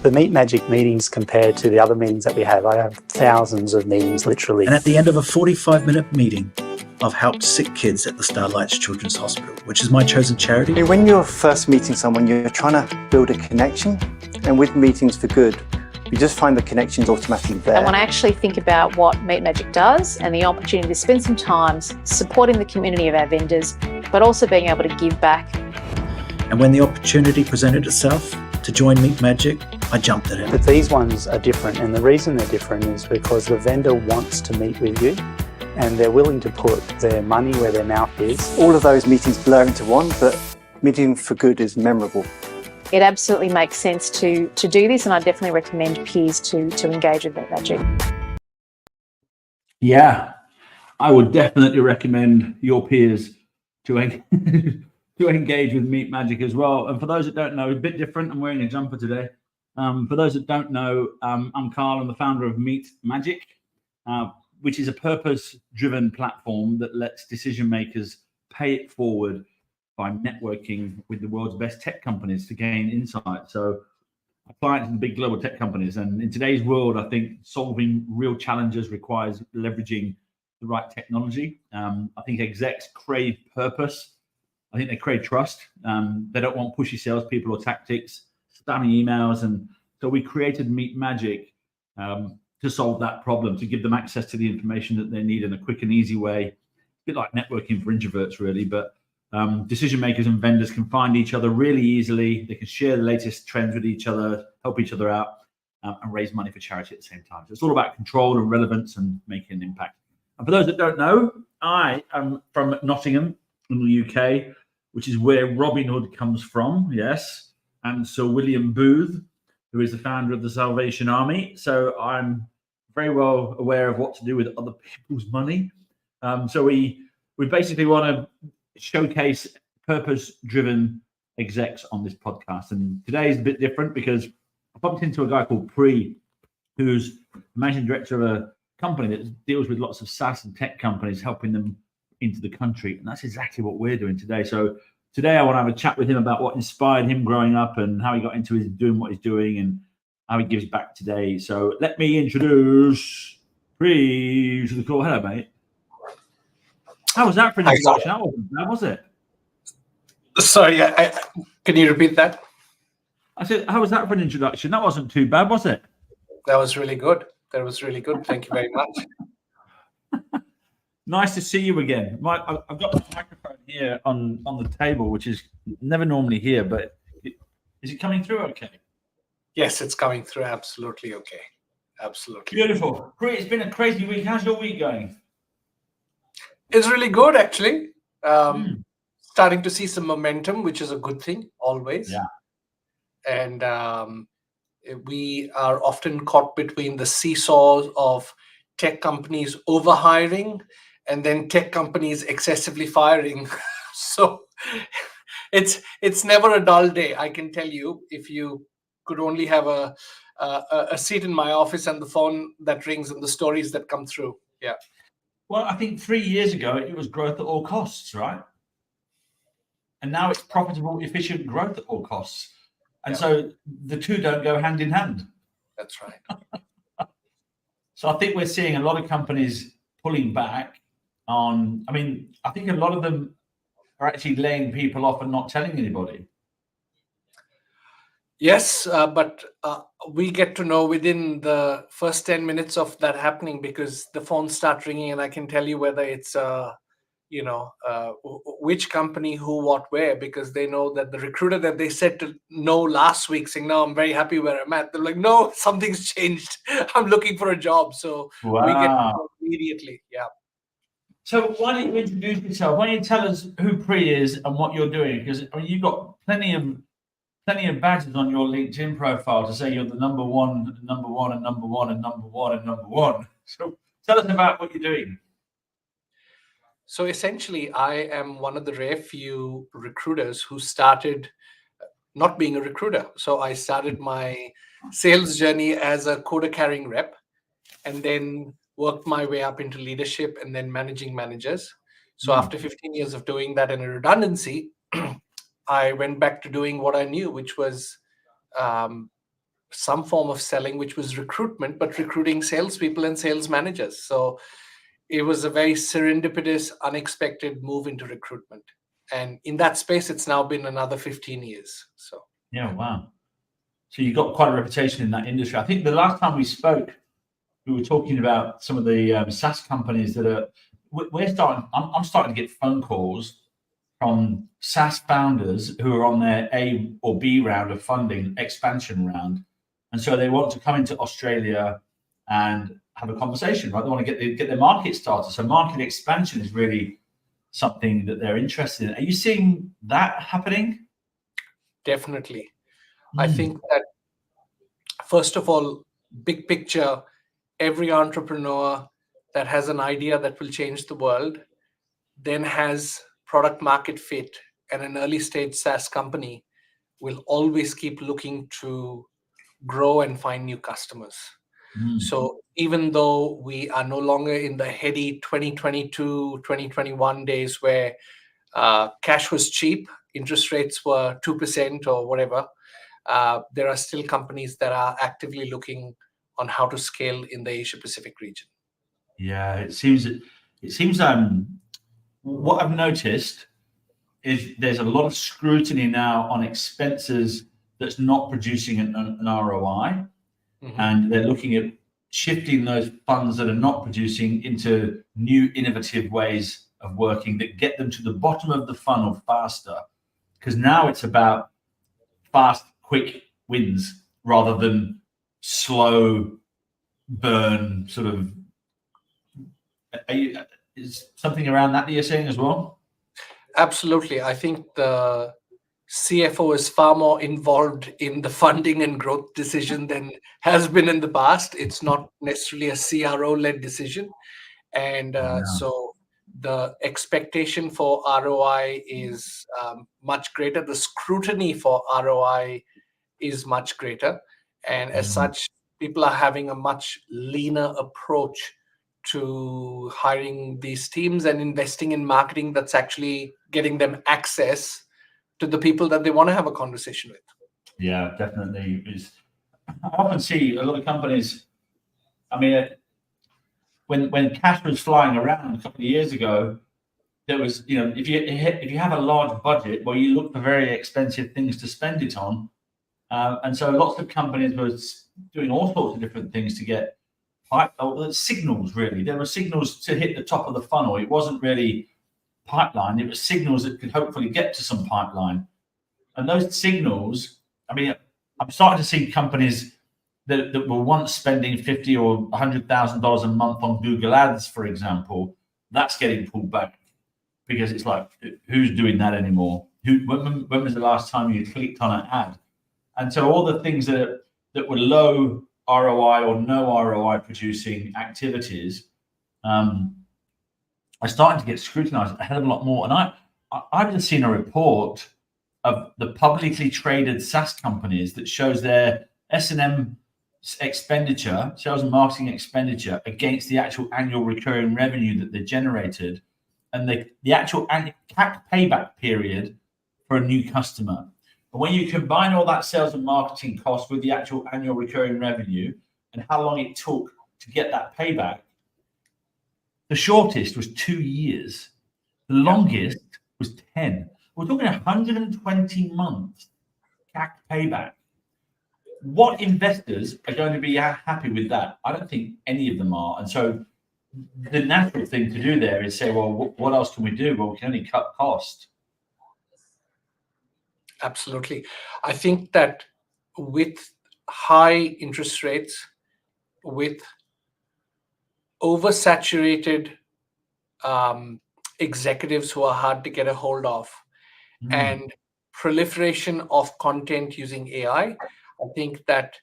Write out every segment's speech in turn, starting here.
The Meet Magic meetings compared to the other meetings that we have, I have thousands of meetings, literally. And at the end of a 45-minute meeting, I've helped sick kids at the Starlights Children's Hospital, which is my chosen charity. When you're first meeting someone, you're trying to build a connection. And with Meetings for Good, you just find the connections automatically there. And when I actually think about what Meet Magic does and the opportunity to spend some time supporting the community of our vendors, but also being able to give back. And when the opportunity presented itself to join Meet Magic, I jumped at it. But these ones are different, and the reason they're different is because the vendor wants to meet with you and they're willing to put their money where their mouth is. All of those meetings blur into one, but Meeting for Good is memorable. It absolutely makes sense to do this, and I definitely recommend peers to engage with Meet Magic. Yeah, I would definitely recommend your peers to engage with Meet Magic as well. And for those that don't know, a bit different, I'm wearing a jumper today. For those that don't know, I'm Carl, I'm the founder of Meet Magic, which is a purpose-driven platform that lets decision makers pay it forward by networking with the world's best tech companies to gain insight. So clients in big global tech companies. And in today's world, I think solving real challenges requires leveraging the right technology. I think execs crave purpose. I think they crave trust. They don't want pushy salespeople or tactics, spammy emails. And so we created Meet Magic to solve that problem, to give them access to the information that they need in a quick and easy way. A bit like networking for introverts, really, but decision makers and vendors can find each other really easily. They can share the latest trends with each other, help each other out, and raise money for charity at the same time. So it's all about control and relevance and making an impact. And for those that don't know, I am from Nottingham in the UK, which is where Robin Hood comes from, yes, and Sir William Booth, who is the founder of the Salvation Army. So I'm very well aware of what to do with other people's money. So we basically want to showcase purpose-driven execs on this podcast. And today is a bit different because I bumped into a guy called Pree, who's managing director of a company that deals with lots of SaaS and tech companies, helping them into the country. And that's exactly what we're doing today. So today I want to have a chat with him about what inspired him growing up and how he got into doing what he's doing and how he gives back today. So let me introduce Pree to the call. Hello, mate. How was that for an introduction? That wasn't bad, was it? Sorry, can you repeat that? I said, how was that for an introduction? That wasn't too bad, was it? That was really good. That was really good. Thank you very much. Nice to see you again. I've got the microphone here on the table, which is never normally here, but is it coming through okay? Yes, it's coming through absolutely okay. Absolutely. Beautiful. Great. It's been a crazy week. How's your week going? It's really good, actually. Starting to see some momentum, which is a good thing, always. Yeah. And we are often caught between the seesaws of tech companies overhiring and then tech companies excessively firing. So it's never a dull day, I can tell you. If you could only have a seat in my office and the phone that rings and the stories that come through. Yeah. Well, I think 3 years ago, it was growth at all costs, right? And now it's profitable, efficient growth at all costs. And so the two don't go hand in hand. That's right. So I think we're seeing a lot of companies pulling back on, I think a lot of them are actually laying people off and not telling anybody. Yes, but we get to know within the first 10 minutes of that happening because the phones start ringing and I can tell you whether it's, which company, who, what, where, because they know that the recruiter that they said to know last week saying, no, I'm very happy where I'm at. They're like, no, something's changed. I'm looking for a job. So we get to know immediately. Yeah. So why don't you introduce yourself? Why don't you tell us who Pree is and what you're doing? Because you've got plenty of badges on your LinkedIn profile to say you're the number one, and number one, and number one, and number one, and number one. So tell us about what you're doing. So essentially, I am one of the rare few recruiters who started not being a recruiter. So I started my sales journey as a quota-carrying rep and then worked my way up into leadership and then managing managers. So after 15 years of doing that in a redundancy, I went back to doing what I knew, which was some form of selling, which was recruitment, but recruiting salespeople and sales managers. So it was a very serendipitous, unexpected move into recruitment. And in that space, it's now been another 15 years. So Yeah, wow. So you got quite a reputation in that industry. I think the last time we spoke, we were talking about some of the SaaS companies that are. We're starting. I'm starting to get phone calls from SaaS founders who are on their A or B round of funding, expansion round, and so they want to come into Australia and have a conversation. Right? They want to get their market started. So market expansion is really something that they're interested in. Are you seeing that happening? definitely. I think that, first of all, big picture, every entrepreneur that has an idea that will change the world then has product market fit, and an early stage SaaS company will always keep looking to grow and find new customers. So even though we are no longer in the heady 2022, 2021 days where cash was cheap, interest rates were 2% or whatever, there are still companies that are actively looking on how to scale in the Asia Pacific region. Yeah, it seems. What I've noticed is there's a lot of scrutiny now on expenses that's not producing an ROI, and they're looking at shifting those funds that are not producing into new innovative ways of working that get them to the bottom of the funnel faster. Because now it's about fast, quick wins rather than slow burn sort of. Is something around that you're saying as well? Absolutely. I think the CFO is far more involved in the funding and growth decision than has been in the past. It's not necessarily a CRO-led decision. And so the expectation for ROI is much greater. The scrutiny for ROI is much greater. And as such, people are having a much leaner approach to hiring these teams and investing in marketing that's actually getting them access to the people that they want to have a conversation with. Yeah, definitely. I often see a lot of companies. I mean, when cash was flying around a couple of years ago, there was, if you have a large budget, well, you look for very expensive things to spend it on, and so lots of companies were doing all sorts of different things to get signals. Really, there were signals to hit the top of the funnel. It wasn't really pipeline. It was signals that could hopefully get to some pipeline. And those signals, I mean, I'm starting to see companies that were once spending $50,000 or $100,000 a month on Google Ads, for example, that's getting pulled back because it's like, who's doing that anymore? When was the last time you clicked on an ad? And so all the things that were low ROI or no ROI producing activities are starting to get scrutinized a hell of a lot more. And I've just seen a report of the publicly traded SaaS companies that shows their S&M expenditure, sales and marketing expenditure, against the actual annual recurring revenue that they generated, and the actual CAC payback period for a new customer. And when you combine all that sales and marketing cost with the actual annual recurring revenue and how long it took to get that payback, the shortest was 2 years. The longest was 10. We're talking 120 months CAC payback. What investors are going to be happy with that? I don't think any of them are. And so the natural thing to do there is say, well, what else can we do? Well, we can only cut cost. Absolutely. I think that with high interest rates, with oversaturated executives who are hard to get a hold of, and proliferation of content using AI, I think that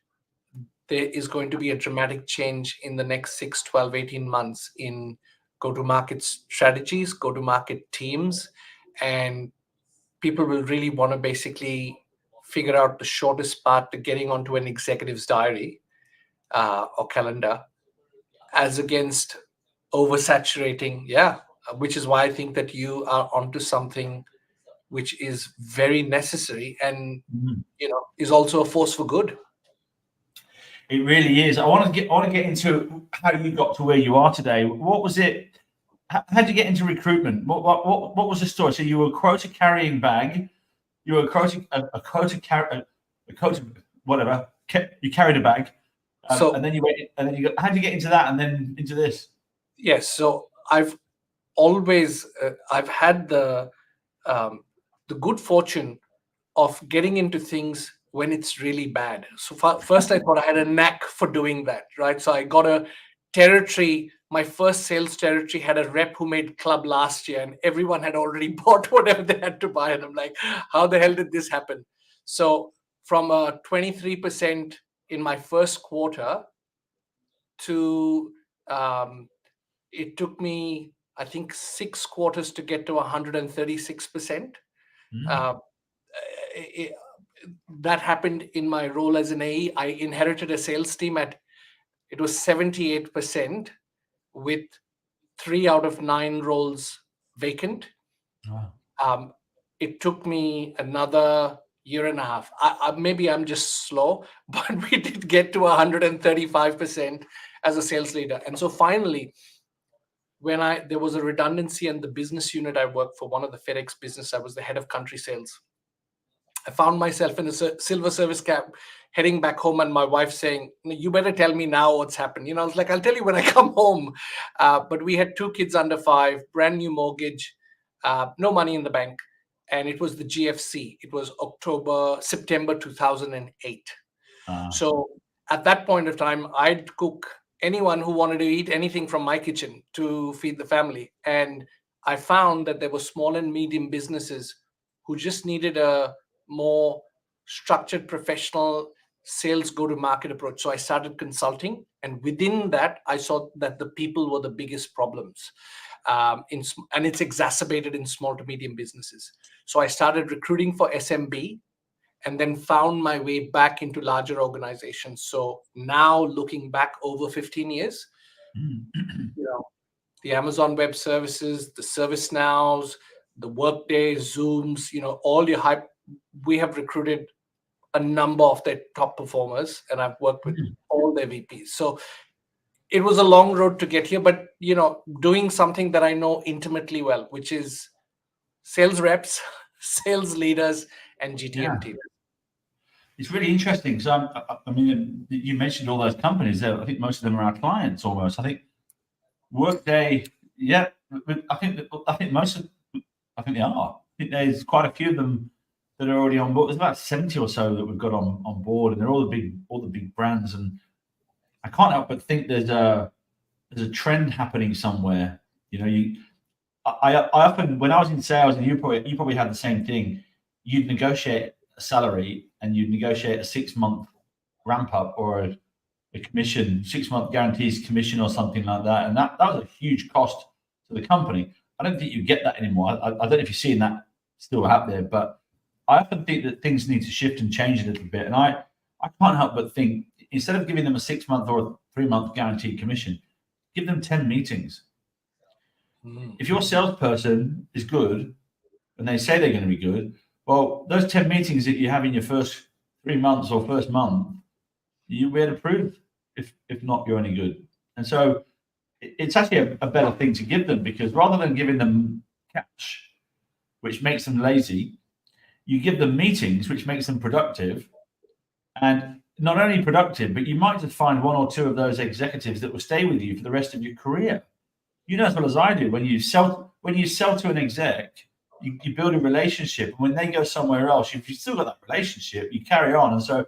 there is going to be a dramatic change in the next 6, 12, 18 months in go-to-market strategies, go-to-market teams, and people will really want to basically figure out the shortest path to getting onto an executive's diary or calendar, as against oversaturating. Which is why I think that you are onto something which is very necessary and is also a force for good. It really is. I want to get into how you got to where you are today. What was it? How did you get into recruitment? What was the story? So you were a quota carrying bag. You were a quota whatever. You carried a bag, and then you went. And then you got. How did you get into that and then into this? Yes. So I've always I've had the good fortune of getting into things when it's really bad. So first I thought I had a knack for doing that, right? So I got a territory. My first sales territory had a rep who made club last year, and everyone had already bought whatever they had to buy. And I'm like, how the hell did this happen? So from a 23% in my first quarter to it took me, I think, 6 quarters to get to 136%. That happened in my role as an AE. I inherited a sales team it was 78% with 3 out of 9 roles vacant. Wow. It took me another year and a half. Maybe I'm just slow, but we did get to 135% as a sales leader. And so finally, when there was a redundancy in the business unit I worked for, one of the FedEx business, I was the head of country sales. I found myself in a silver service cab heading back home, and my wife saying, you better tell me now what's happened. I was like, I'll tell you when I come home. But we had 2 kids under 5, brand new mortgage, no money in the bank. And it was the GFC. It was September 2008. So at that point of time, I'd cook anyone who wanted to eat anything from my kitchen to feed the family. And I found that there were small and medium businesses who just needed a more structured, professional sales go-to-market approach. So I started consulting, and within that, I saw that the people were the biggest problems, and it's exacerbated in small to medium businesses. So I started recruiting for SMB, and then found my way back into larger organizations. So now, looking back over 15 years, the Amazon Web Services, the ServiceNows, the Workday, Zooms, all your hype. We have recruited a number of their top performers, and I've worked with all their VPs. So it was a long road to get here, but doing something that I know intimately well, which is sales reps, sales leaders, and GTM teams. It's really interesting. So I mean, you mentioned all those companies there. I think most of them are our clients almost. I think Workday, yeah. I think they are. I think there's quite a few of them that are already on board. There's about 70 or so that we've got on board, and they're all the big brands. And I can't help but think there's a trend happening somewhere. I often, when I was in sales, and you probably had the same thing, you'd negotiate a salary and you'd negotiate a 6-month ramp up or a commission, 6-month guarantees commission or something like that. And that was a huge cost to the company. I don't think you get that anymore. I don't know if you're seeing that still out there, but I often think that things need to shift and change a little bit. And I can't help but think, instead of giving them a 6-month or a 3-month guaranteed commission, give them 10 meetings. If your salesperson is good and they say they're going to be good, well, those 10 meetings that you have in your first 3 months or first month, you'll be able to prove if not you're any good. And so it's actually a better thing to give them, because rather than giving them cash, which makes them lazy, you give them meetings, which makes them productive. And not only productive, but you might just find 1 or 2 of those executives that will stay with you for the rest of your career. You know as well as I do, when you sell to an exec, you build a relationship, and when they go somewhere else, if you've still got that relationship, you carry on. And so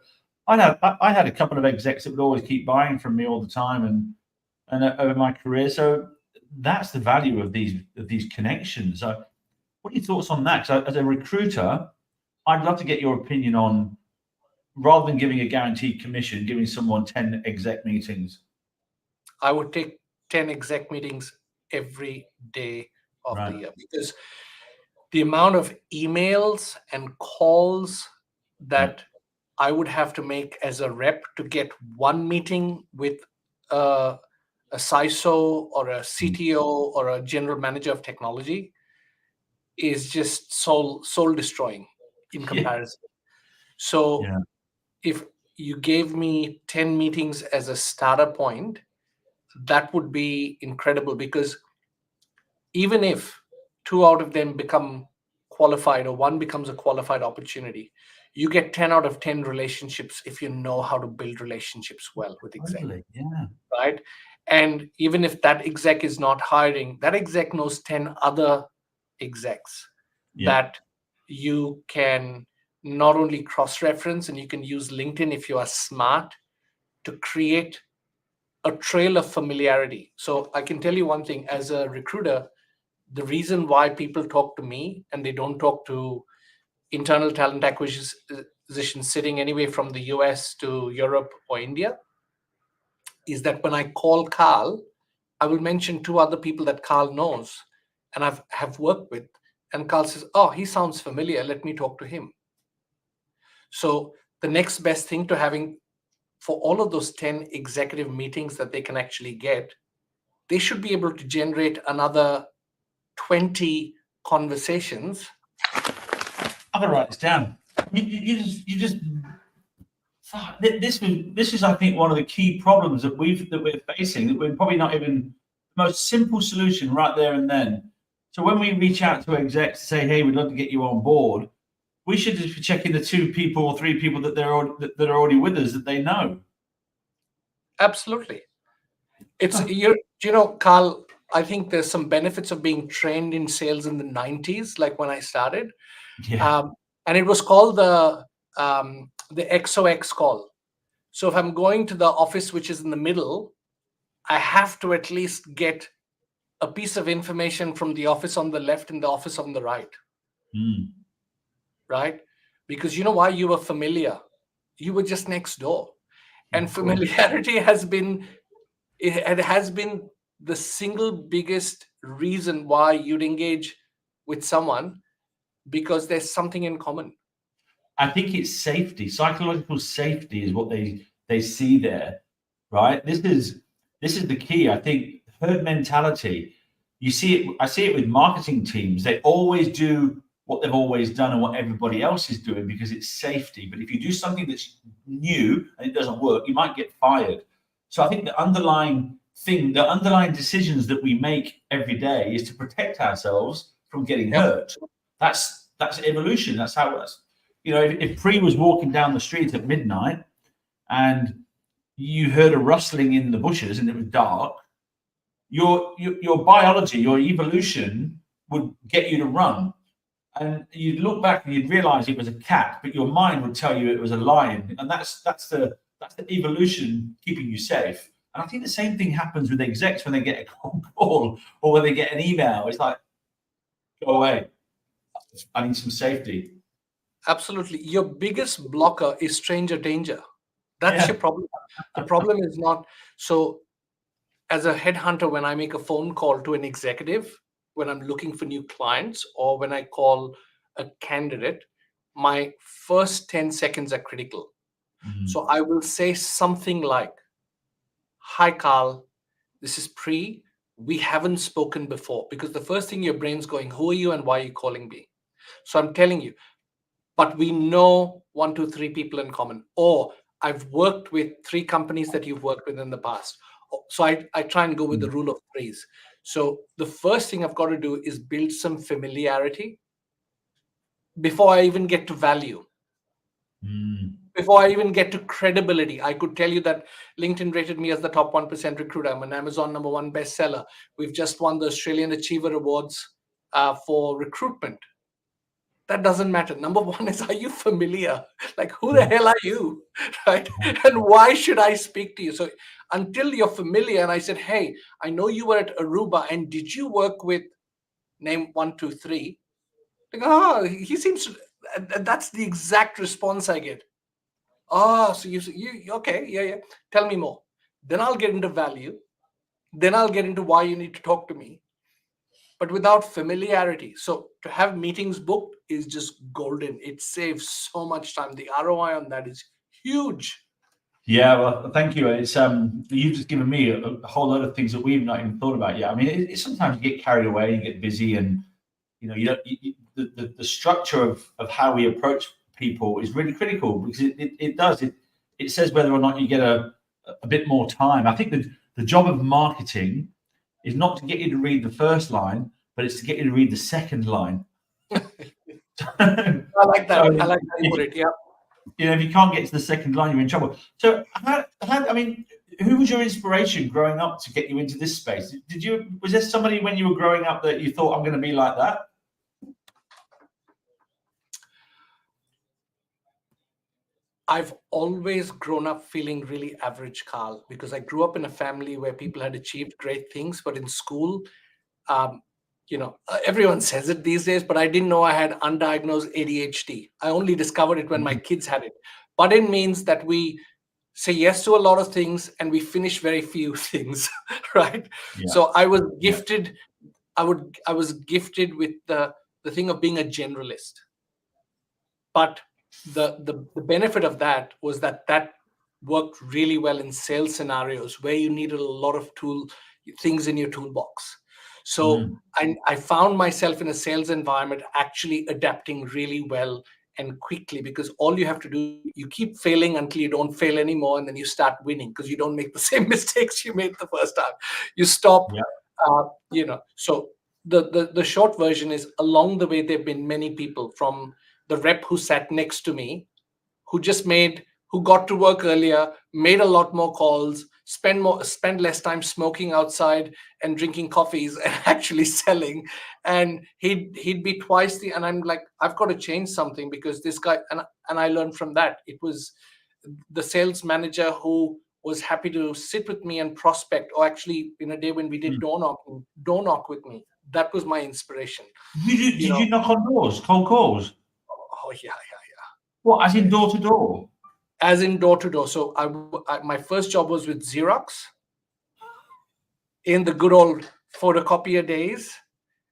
I had a couple of execs that would always keep buying from me all the time, and over my career. So that's the value of these connections. So what are your thoughts on that? So as a recruiter, I'd love to get your opinion on, rather than giving a guaranteed commission, giving someone 10 exec meetings. I would take 10 exec meetings every day of the year, because the amount of emails and calls that I would have to make as a rep to get one meeting with a CISO or a CTO or a general manager of technology is just soul destroying in comparison. So if you gave me 10 meetings as a starter point, that would be incredible, because even if 2 out of them become qualified or 1 becomes a qualified opportunity, you get 10 out of 10 relationships if you know how to build relationships well with exec, Totally, yeah. right? And even if that exec is not hiring, that exec knows 10 other execs that you can not only cross-reference, and you can use LinkedIn if you are smart to create a trail of familiarity. So I can tell you one thing, as a recruiter, the reason why people talk to me and they don't talk to internal talent acquisition sitting anywhere from the US to Europe or India is that when I call Carl, I will mention 2 other people that Carl knows and have worked with. And Carl says, oh, he sounds familiar. Let me talk to him. So the next best thing to having for all of those 10 executive meetings that they can actually get, they should be able to generate another 20 conversations. I'm gonna write this down. You just this is I think one of the key problems that we're facing, that we're probably not even the most simple solution right there and then. So when we reach out to execs to say, hey, we'd love to get you on board, we should just be checking the 2 people or 3 people that are already with us that they know. Absolutely. It's Carl, I think there's some benefits of being trained in sales in the 90s, like when I started. Yeah. And it was called the XOX call. So if I'm going to the office, which is in the middle, I have to at least get a piece of information from the office on the left and the office on the right. Right? Because you know why? You were familiar. You were just next door. And familiarity has been the single biggest reason why you'd engage with someone, because there's something in common. I think it's safety. Psychological safety is what they see there, right? This is the key. I think herd mentality. You see it. I see it with marketing teams. They always do what they've always done and what everybody else is doing because it's safety. But if you do something that's new and it doesn't work, you might get fired. So I think the underlying decisions that we make every day is to protect ourselves from getting hurt. That's evolution. That's how it was. If Pree was walking down the street at midnight and you heard a rustling in the bushes and it was dark, your biology, your evolution would get you to run. And you'd look back and you'd realize it was a cat, but your mind would tell you it was a lion. And that's the evolution keeping you safe. And I think the same thing happens with execs when they get a cold call or when they get an email. It's like, go away. I need some safety. Absolutely. Your biggest blocker is stranger danger. That's your problem. The problem is not. So as a headhunter, when I make a phone call to an executive, when I'm looking for new clients, or when I call a candidate, my first 10 seconds are critical. So I will say something like, hi, Carl, this is Pree. We haven't spoken before, because the first thing your brain's going, who are you and why are you calling me? So I'm telling you, but we know 1, 2, 3 people in common, or I've worked with 3 companies that you've worked with in the past. So I try and go with the rule of 3s. So the first thing I've got to do is build some familiarity before I even get to value. Before I even get to credibility. I could tell you that LinkedIn rated me as the top 1% recruiter. I'm an Amazon #1 bestseller. We've just won the Australian Achiever Awards for recruitment. That doesn't matter. Number 1 is, are you familiar? Like, who the hell are you? Right? And why should I speak to you? So until you're familiar, and I said, hey, I know you were at Aruba, and did you work with name 1, 2, 3? Like, oh, he seems to, that's the exact response I get. Oh, so you okay, yeah. Tell me more. Then I'll get into value. Then I'll get into why you need to talk to me. But without familiarity. So to have meetings booked is just golden. It saves so much time. The ROI on that is huge. Yeah, well, thank you. It's you've just given me a whole lot of things that we've not even thought about yet. I mean, it's sometimes you get carried away, you get busy, and the structure of how we approach people is really critical, because it it says whether or not you get a bit more time. I think the job of marketing is not to get you to read the first line, but it's to get you to read the second line. I like that. I like how you put it. Yeah. You know, if you can't get to the second line, you're in trouble. So, I mean, who was your inspiration growing up to get you into this space? Was there somebody when you were growing up that you thought, I'm going to be like that? I've always grown up feeling really average, Carl, because I grew up in a family where people had achieved great things, but in school, everyone says it these days, but I didn't know I had undiagnosed ADHD. I only discovered it when my kids had it. But it means that we say yes to a lot of things and we finish very few things, right? Yeah. So I was gifted. I was gifted with the thing of being a generalist. But the benefit of that was that worked really well in sales scenarios where you needed a lot of things in your toolbox. So I found myself in a sales environment actually adapting really well and quickly, because all you have to do, you keep failing until you don't fail anymore, and then you start winning because you don't make the same mistakes you made the first time. You stop, So the short version is, along the way, there have been many people, from the rep who sat next to me, who got to work earlier, made a lot more calls, spend less time smoking outside and drinking coffees and actually selling. And he'd be twice and I'm like, I've got to change something, because this guy, and I learned from that. It was the sales manager who was happy to sit with me and prospect, or actually in a day when we did door knock with me. That was my inspiration. Did you knock on doors, cold calls? Oh yeah. What, as in door to door? As in door to door. So my first job was with Xerox in the good old photocopier days,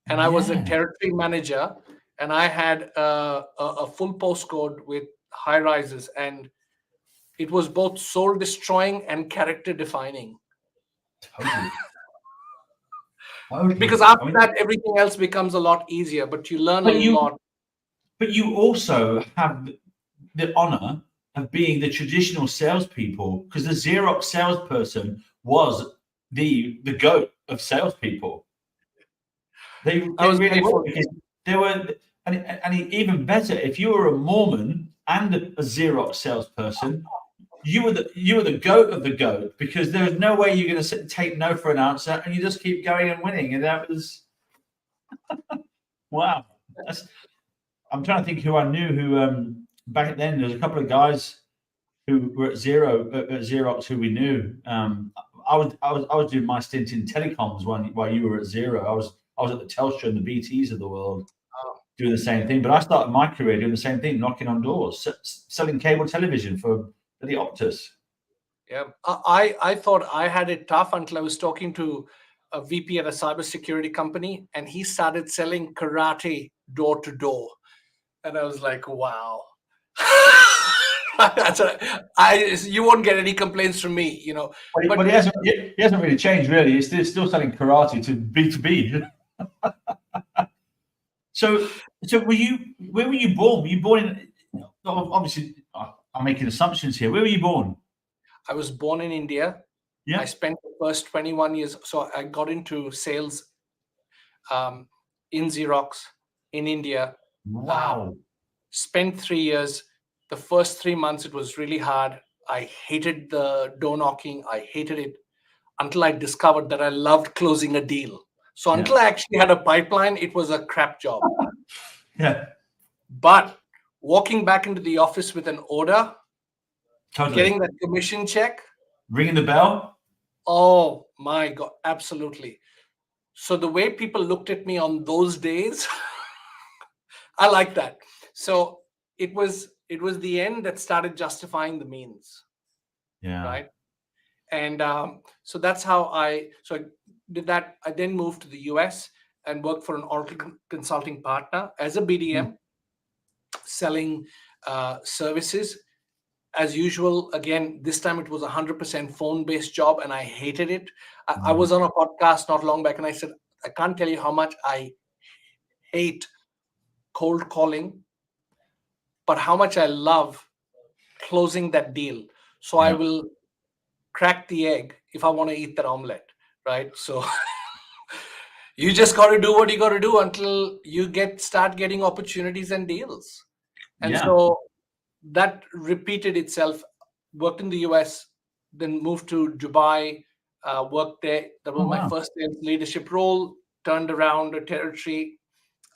and I was a territory manager, and I had a full postcode with high rises, and it was both soul destroying and character defining. Totally. Because after that, everything else becomes a lot easier, but you learn a lot. But you also have the honor of being the traditional salespeople, because the Xerox salesperson was the goat of salespeople. They really were, because they were, and even better, if you were a Mormon and a Xerox salesperson, you were the goat of the goat, because there was no way you're going to take no for an answer, and you just keep going and winning. And that was wow. I'm trying to think who I knew who back then. There's a couple of guys who were at Xerox who we knew. I was doing my stint in telecoms while you were at Xero. I was at the Telstra and the BTs of the world doing the same thing. But I started my career doing the same thing, knocking on doors, selling cable television for the Optus. Yeah, I thought I had it tough until I was talking to a VP at a cybersecurity company, and he started selling karate door to door. And I was like, wow. You won't get any complaints from me, But he hasn't really changed, really. He's still selling karate to B2B. So where were you born? Were you born in, obviously, I'm making assumptions here. Where were you born? I was born in India. Yeah. I spent the first 21 years. So I got into sales in Xerox in India. Wow. Spent 3 years. The first 3 months, it was really hard. I hated the door knocking. I hated it until I discovered that I loved closing a deal. So until I actually had a pipeline, it was a crap job. Yeah. But walking back into the office with an order, Totally. getting that commission check, ringing the bell. Oh my God, absolutely. So the way people looked at me on those days, I like that. So it was the end that started justifying the means. Yeah. Right. And so that's how I did that. I then moved to the US and worked for an Oracle consulting partner as a BDM, selling services. As usual, again, this time it was 100% phone-based job, and I hated it. I was on a podcast not long back, and I said, I can't tell you how much I hate cold calling, but how much I love closing that deal. So I will crack the egg if I want to eat that omelette, right? So you just got to do what you got to do until you start getting opportunities and deals. And so that repeated itself. Worked in the US, then moved to Dubai, worked there. That was my first leadership role, turned around a territory,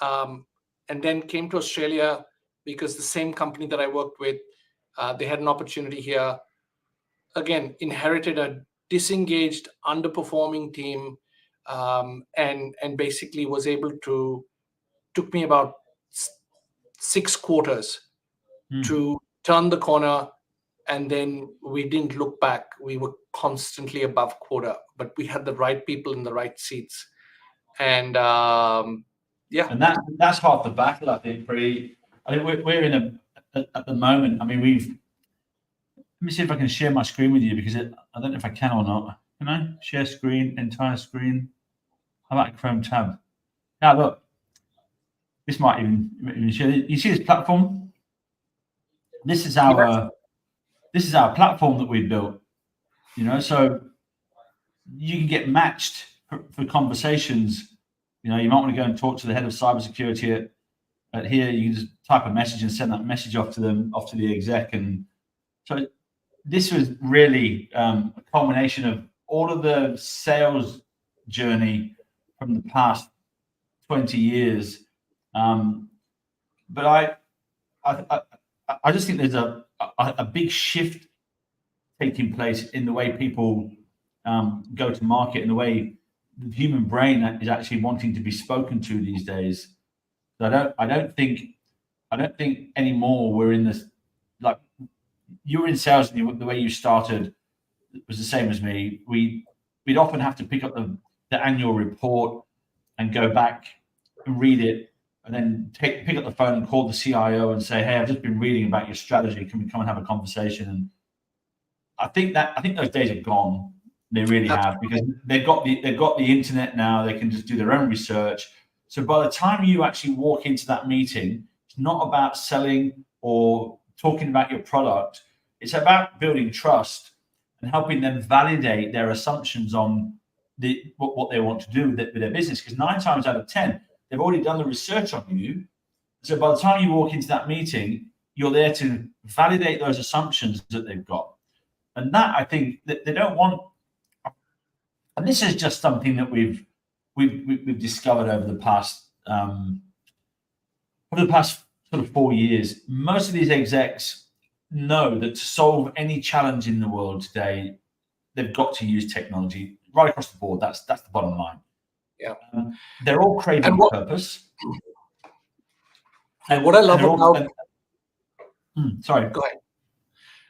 and then came to Australia because the same company that I worked with, they had an opportunity here. Again, inherited a disengaged, underperforming team, and basically was able to, took me about 6 quarters to turn the corner, and then we didn't look back. We were constantly above quota, but we had the right people in the right seats. And and that's half the battle, I think. Pree, I think we're in at the moment. I mean, let me see if I can share my screen with you, because I don't know if I can or not. Can I share screen, entire screen? How about a Chrome tab? Yeah, look, this might even share. You see this platform? This is our platform that we built. So you can get matched for conversations. You might want to go and talk to the head of cybersecurity at here. You can just type a message and send that message off to the exec. And so this was really a culmination of all of the sales journey from the past 20 years. But I just think there's a big shift taking place in the way people go to market, and the way the human brain is actually wanting to be spoken to these days. So I don't think anymore we're in this, like, you were in sales, and the way you started was the same as me. We'd often have to pick up the annual report and go back and read it, and then pick up the phone and call the CIO and say, "Hey, I've just been reading about your strategy. Can we come and have a conversation?" And I think those days are gone. They really have, because they've got the internet now. They can just do their own research. So by the time you actually walk into that meeting, it's not about selling or talking about your product. It's about building trust and helping them validate their assumptions on what they want to do with their business. Because 9 times out of 10, they've already done the research on you. So by the time you walk into that meeting, you're there to validate those assumptions that they've got. And that, I think, that they don't want. And this is just something that we've discovered over the past sort of 4 years. Most of these execs know that to solve any challenge in the world today, they've got to use technology right across the board. That's the bottom line. Yeah, they're all craving purpose. And what I love about sorry, go ahead.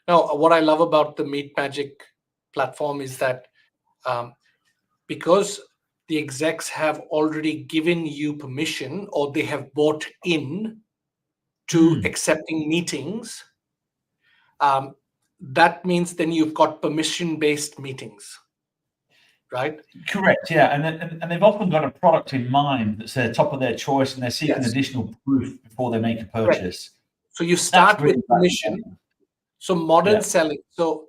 No, what I love about the Meet Magic platform is that because the execs have already given you permission, or they have bought in to accepting meetings, that means then you've got permission-based meetings, right? Correct, yeah. And they've often got a product in mind that's the top of their choice, and they're seeking additional proof before they make a purchase. Correct. So you start with permission. So modern selling. So,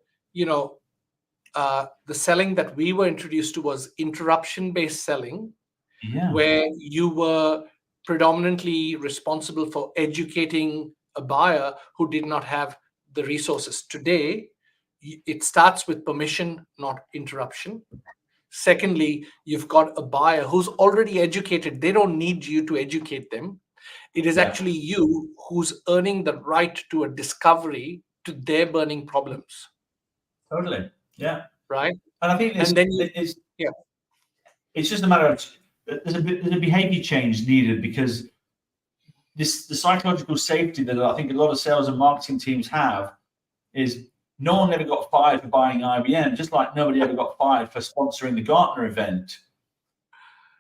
the selling that we were introduced to was interruption-based selling, where you were predominantly responsible for educating a buyer who did not have the resources. Today, it starts with permission, not interruption. Secondly, you've got a buyer who's already educated. They don't need you to educate them. It is actually you who's earning the right to a discovery to their burning problems. Totally. Yeah. Right. And I think it's just a matter of there's a behavior change needed, because the psychological safety that I think a lot of sales and marketing teams have is no one ever got fired for buying IBM, just like nobody ever got fired for sponsoring the Gartner event.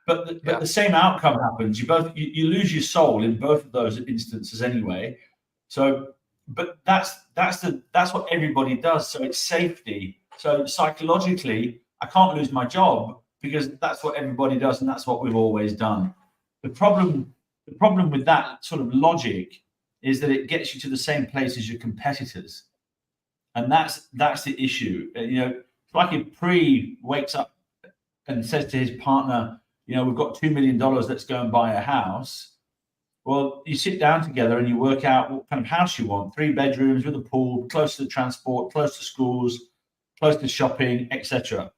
But the same outcome happens. You lose your soul in both of those instances anyway. So, but that's what everybody does. So it's safety. So psychologically, I can't lose my job because that's what everybody does, and that's what we've always done. The problem with that sort of logic is that it gets you to the same place as your competitors. And that's the issue. You know, it's like if Pree wakes up and says to his partner, you know, we've got $2 million, let's go and buy a house. Well, you sit down together and you work out what kind of house you want: 3 bedrooms with a pool, close to the transport, close to schools, close to shopping, etc.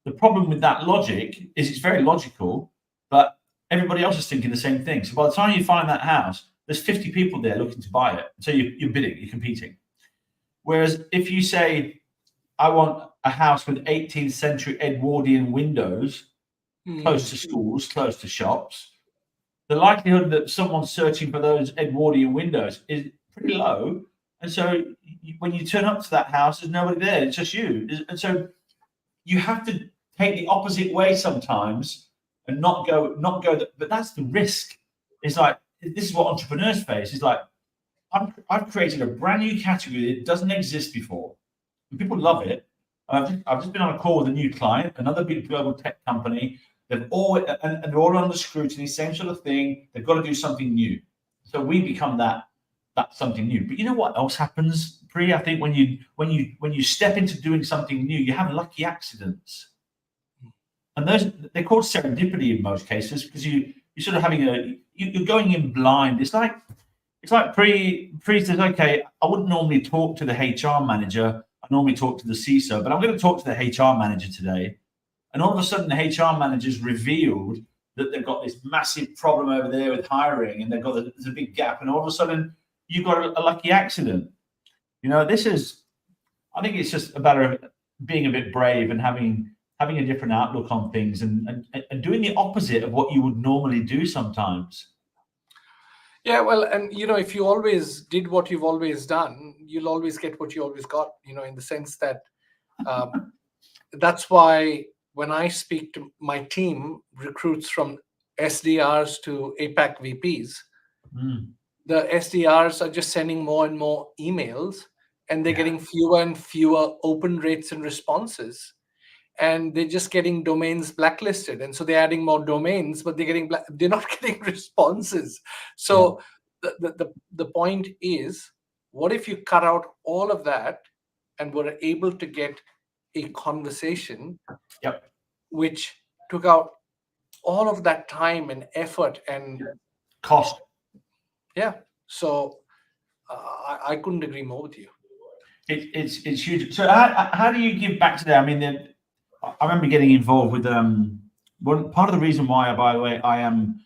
The problem with that logic is it's very logical, but everybody else is thinking the same thing. So by the time you find that house, there's 50 people there looking to buy it. So you're bidding, you're competing. Whereas if you say, I want a house with 18th century Edwardian windows, close to schools, close to shops, the likelihood that someone's searching for those Edwardian windows is pretty low. And so when you turn up to that house, there's nobody there, it's just you. And so you have to take the opposite way sometimes and not go, but that's the risk. It's like, this is what entrepreneurs face. It's like, I've created a brand new category that doesn't exist before. And people love it. I've just been on a call with a new client, another big global tech company. They're all under scrutiny, same sort of thing. They've got to do something new. So we become that something new. But you know what else happens, Pree? I think when you step into doing something new, you have lucky accidents. And they're called serendipity in most cases, because you're sort of you're going in blind. It's like Pree says, okay, I wouldn't normally talk to the HR manager. I normally talk to the CISO, but I'm going to talk to the HR manager today. And all of a sudden, the HR manager's revealed that they've got this massive problem over there with hiring, and there's a big gap. And all of a sudden, you've got a lucky accident. You know, I think it's just about being a bit brave and having a different outlook on things, and doing the opposite of what you would normally do sometimes. Yeah, well, and you know, if you always did what you've always done, you'll always get what you always got, you know, in the sense that that's why when I speak to my team, recruits from SDRs to APAC VPs, the SDRs are just sending more and more emails, and they're getting fewer and fewer open rates and responses. And they're just getting domains blacklisted. And so they're adding more domains, but they're not getting responses. So the point is, what if you cut out all of that and were able to get a conversation which took out all of that time and effort and cost? Yeah. So I couldn't agree more with you. It's huge. So how do you give back to that? I mean, I remember getting involved with part of the reason why, by the way, I am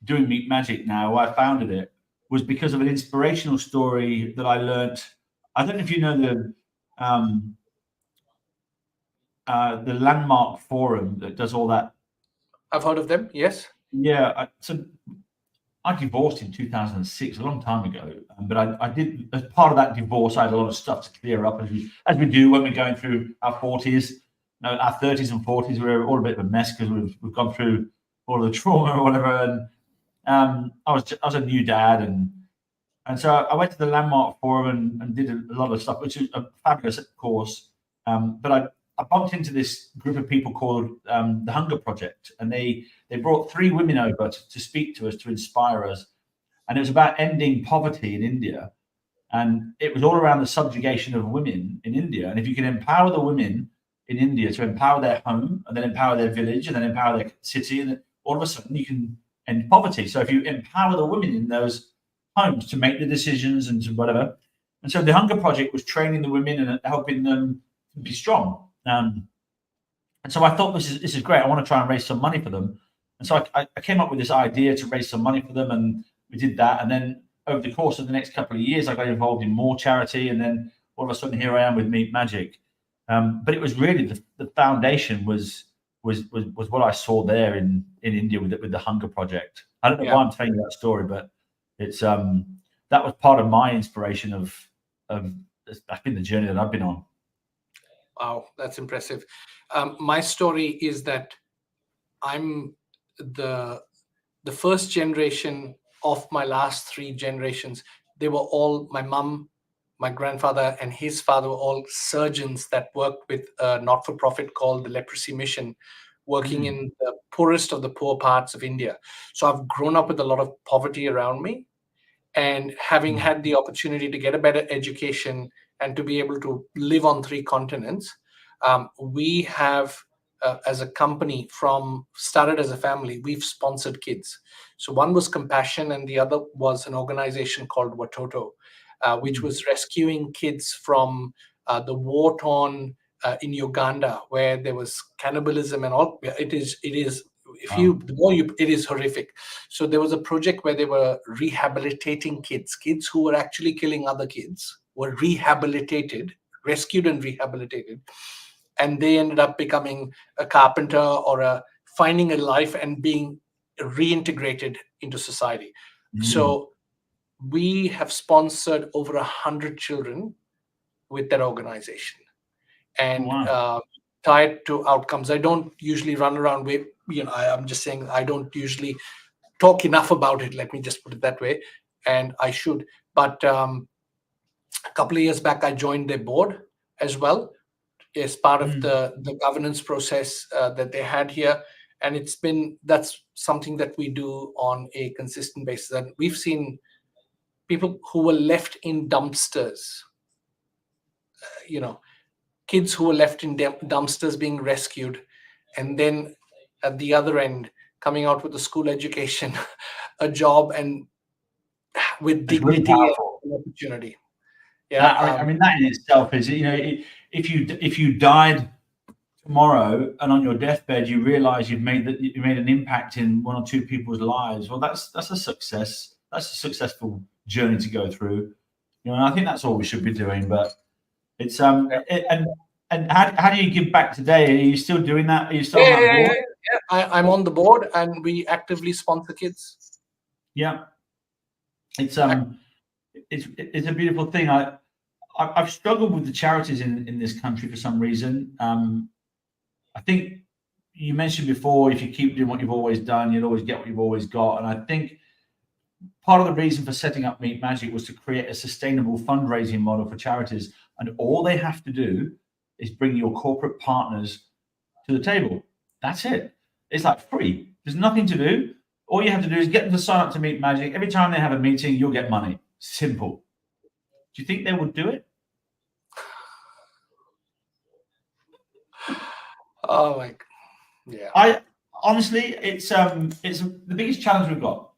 doing Meet Magic now, why I founded it, was because of an inspirational story that I learned. I don't know if you know the Landmark Forum that does all that. I've heard of them, yes. Yeah, so I divorced in 2006, a long time ago. But I did, as part of that divorce, I had a lot of stuff to clear up, as we do when we're going through our 40s. Our 30s and 40s, we're all a bit of a mess because we've gone through all of the trauma or whatever. And I was a new dad, and so I went to the Landmark Forum and did a lot of stuff, which is a fabulous course. But I bumped into this group of people called the Hunger Project, and they brought 3 women over to speak to us, to inspire us. And it was about ending poverty in India. And it was all around the subjugation of women in India. And if you can empower the women in India to empower their home, and then empower their village, and then empower their city, and then all of a sudden you can end poverty. So if you empower the women in those homes to make the decisions and to whatever. And so the Hunger Project was training the women and helping them be strong. And so I thought, this is great. I want to try and raise some money for them. And so I came up with this idea to raise some money for them, and we did that. And then over the course of the next couple of years, I got involved in more charity, and then all of a sudden here I am with Meet Magic. But it was really the foundation was what I saw there in India with the Hunger Project. I don't know why I'm telling you that story, but it's that was part of my inspiration of that's been the journey that I've been on. Wow, that's impressive. My story is that I'm the first generation of my last 3 generations. They were all, my mum, my grandfather, and his father were all surgeons that worked with a not-for-profit called the Leprosy Mission, working in the poorest of the poor parts of India. So I've grown up with a lot of poverty around me. And having had the opportunity to get a better education and to be able to live on 3 continents, we have, as a company, started as a family, we've sponsored kids. So one was Compassion, and the other was an organization called Watoto, which was rescuing kids from the war-torn in Uganda, where there was cannibalism and all. It is it is horrific. So there was a project where they were rehabilitating kids who were actually killing other kids were rehabilitated, rescued and rehabilitated, and they ended up becoming a carpenter or finding a life and being reintegrated into society. So we have sponsored over 100 children with that organization, and tied to outcomes. I don't usually run around with, I'm just saying I don't usually talk enough about it. Let me just put it that way. And I should. But a couple of years back, I joined their board as well as part of the governance process that they had here. And that's something that we do on a consistent basis. And we've seen people who were left in dumpsters, kids who were left in dumpsters being rescued, and then at the other end coming out with a school education, a job, and with dignity and opportunity. I mean, that in itself is, if you died tomorrow and on your deathbed you realize you made an impact in 1 or 2 people's lives, well, that's a success. That's a successful journey to go through. And I think that's all we should be doing. But it's and how do you give back today? Are you still doing that? Are you still on that board? Yeah. I'm on the board, and we actively sponsor kids. Yeah, it's a beautiful thing. I've struggled with the charities in this country for some reason. I think you mentioned before, if you keep doing what you've always done, you'll always get what you've always got. And I think part of the reason for setting up Meet Magic was to create a sustainable fundraising model for charities. And all they have to do is bring your corporate partners to the table. That's it. It's like free. There's nothing to do. All you have to do is get them to sign up to Meet Magic. Every time they have a meeting, you'll get money. Simple. Do you think they would do it? Oh my, yeah. I honestly, it's the biggest challenge we've got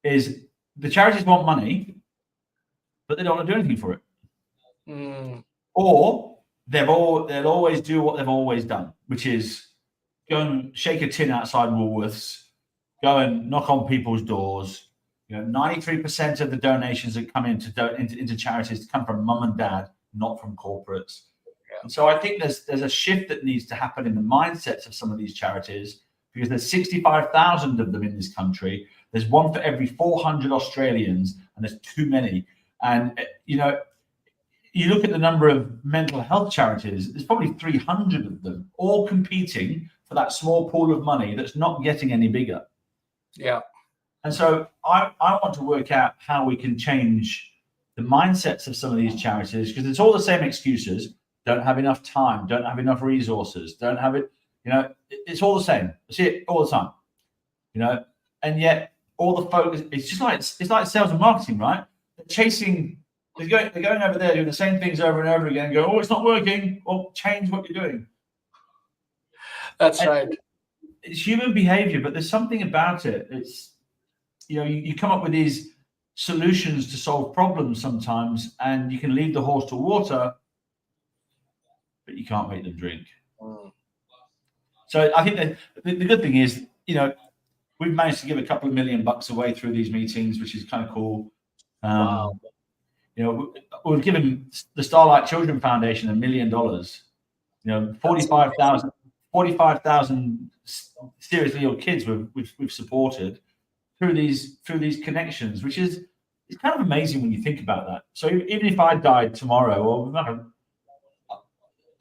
is the charities want money, but they don't want to do anything for it. Or they'll always do what they've always done, which is go and shake a tin outside Woolworths, go and knock on people's doors. 93% of the donations that come into charities come from mum and dad, not from corporates. And so I think there's a shift that needs to happen in the mindsets of some of these charities, because there's 65,000 of them in this country. There's one for every 400 Australians, and there's too many. And you look at the number of mental health charities, there's probably 300 of them, all competing for that small pool of money that's not getting any bigger. Yeah. And so I want to work out how we can change the mindsets of some of these charities, because it's all the same excuses. Don't have enough time, don't have enough resources, don't have it, it's all the same. I see it all the time, and yet all the focus, it's like sales and marketing, right? They're going over there doing the same things over and over again, going, oh, it's not working, or change what you're doing. That's right. It's human behavior, but there's something about it. It's, you come up with these solutions to solve problems sometimes, and you can lead the horse to water, but you can't make them drink. So I think that the good thing is, we've managed to give a couple of $1 million away through these meetings, which is kind of cool. Wow. We've given the Starlight Children Foundation $1 million. 45,000 seriously ill kids we've supported through these connections, which is kind of amazing when you think about that. So even if I died tomorrow,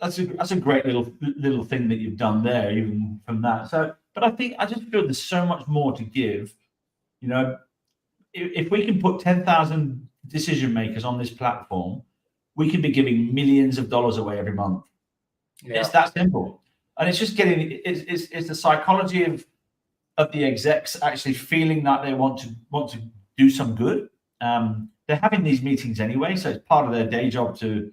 that's a great little thing that you've done there, even from that. So, but I just feel there's so much more to give. If we can put 10,000 decision makers on this platform, we can be giving millions of dollars away every month. Yeah. It's that simple, and it's just it's the psychology of the execs actually feeling that they want to do some good, they're having these meetings anyway, so it's part of their day job to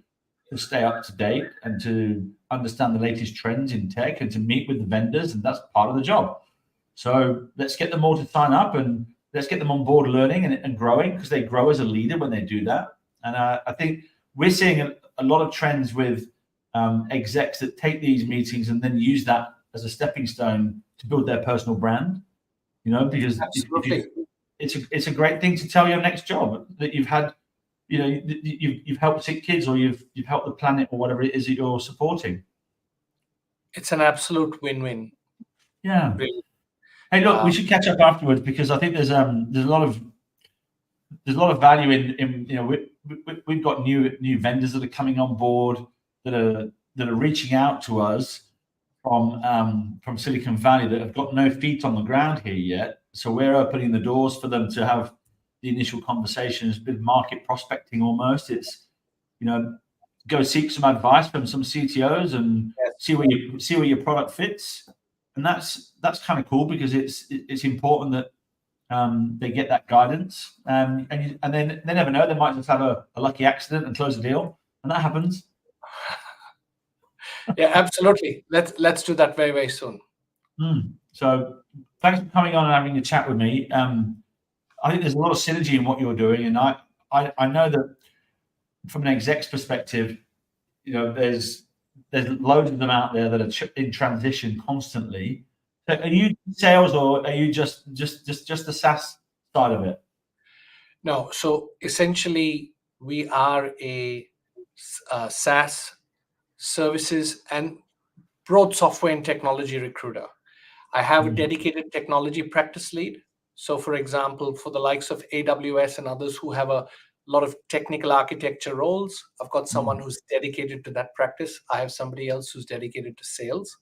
stay up to date and to understand the latest trends in tech and to meet with the vendors, and that's part of the job. So let's get them all to sign up and let's get them on board learning and growing, because they grow as a leader when they do that. And I think we're seeing a lot of trends with execs that take these meetings and then use that as a stepping stone to build their personal brand, because it's a great thing to tell your next job that you've had, you've helped sick kids, or you've helped the planet, or whatever it is that you're supporting. It's an absolute win-win. Yeah. Really. Hey, look, we should catch up afterwards, because I think there's a lot of value in we've got new vendors that are coming on board that are reaching out to us from Silicon Valley that have got no feet on the ground here yet. So we're opening the doors for them to have the initial conversations with market prospecting almost. It's, go seek some advice from some CTOs and see where your product fits. And that's kind of cool, because it's important that they get that guidance. And then they never know, they might just have a lucky accident and close the deal, and that happens. Yeah, absolutely. Let's do that very, very soon. So thanks for coming on and having a chat with me. I think there's a lot of synergy in what you're doing, and I know that from an exec's perspective, there's loads of them out there that are in transition constantly. So are you sales, or are you just the SaaS side of it? No. So essentially, we are a SaaS services and broad software and technology recruiter. I have a dedicated technology practice lead. So, for example, for the likes of AWS and others who have a lot of technical architecture roles, I've got someone who's dedicated to that practice. I have somebody else who's dedicated to sales.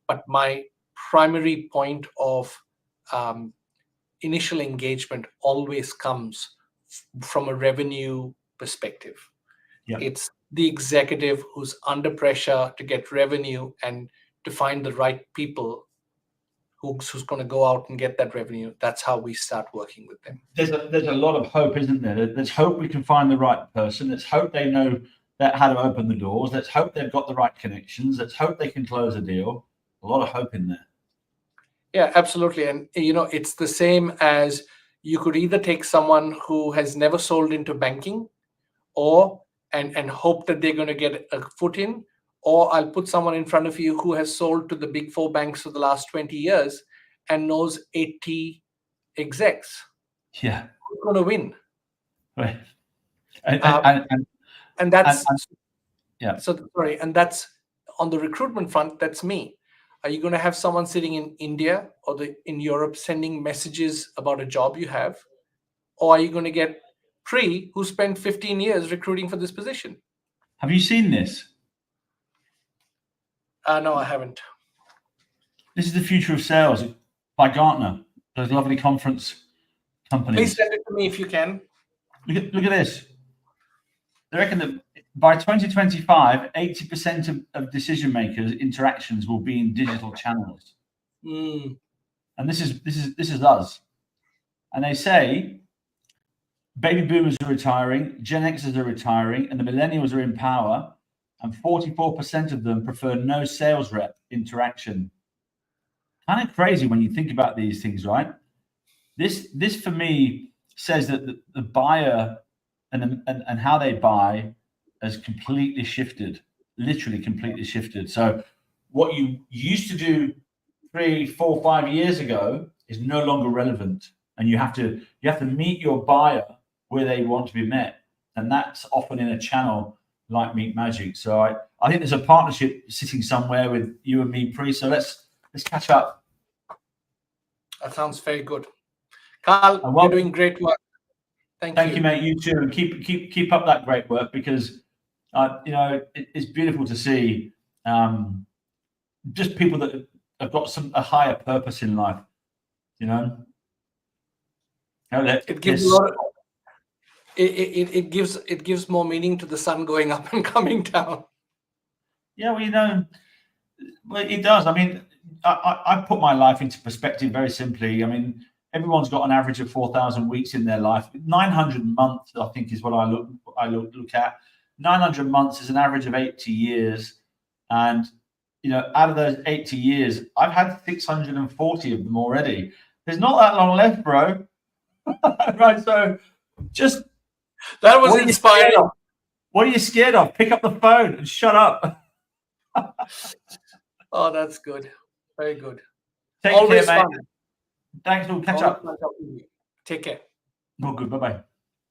But my primary point of initial engagement always comes from a revenue perspective. Yeah. It's the executive who's under pressure to get revenue and to find the right people who's going to go out and get that revenue. That's how we start working with them. There's a lot of hope, isn't there? Let's hope we can find the right person. Let's hope they know how to open the doors. Let's hope they've got the right connections. Let's hope they can close a deal. A lot of hope in there. Yeah, absolutely. And it's the same as you could either take someone who has never sold into banking, and hope that they're going to get a foot in, or I'll put someone in front of you who has sold to the big four banks for the last 20 years and knows 80 execs. Yeah. Who's going to win? Right. And that's yeah. So sorry, and that's on the recruitment front. That's me. Are you going to have someone sitting in India or in Europe sending messages about a job you have, or are you going to get Pree, who spent 15 years recruiting for this position? Have you seen this? No, I haven't. This is the future of sales by Gartner. Those lovely conference companies. Please send it to me if you can. Look at this. They reckon that by 2025, 80% of decision makers' interactions will be in digital channels. And this is us. And they say baby boomers are retiring, Gen Xers are retiring, and the millennials are in power. And 44% of them prefer no sales rep interaction. Kind of crazy when you think about these things, right? This for me says that the buyer and how they buy has completely shifted, literally completely shifted. So what you used to do 3, 4, 5 years ago is no longer relevant, and you have to meet your buyer where they want to be met, and that's often in a channel like Meet Magic. So I think there's a partnership sitting somewhere with you and me, Pree. So let's catch up. That sounds very good. Carl, you're doing great work. Thank you, mate. You too, and keep up that great work, because it's beautiful to see just people that have got a higher purpose in life. It gives a lot of, it gives more meaning to the sun going up and coming down. Yeah, well, it does. I mean, I put my life into perspective very simply. I mean, everyone's got an average of 4,000 weeks in their life. 900 months, I think, is what I look at. 900 months is an average of 80 years. And, out of those 80 years, I've had 640 of them already. There's not that long left, bro. Right, so just... That was inspiring. What are you scared of? Pick up the phone and shut up. Oh, that's good. Very good. Take Always care, mate. fun. Thanks. We'll catch up. Take care. Oh, good. Bye-bye.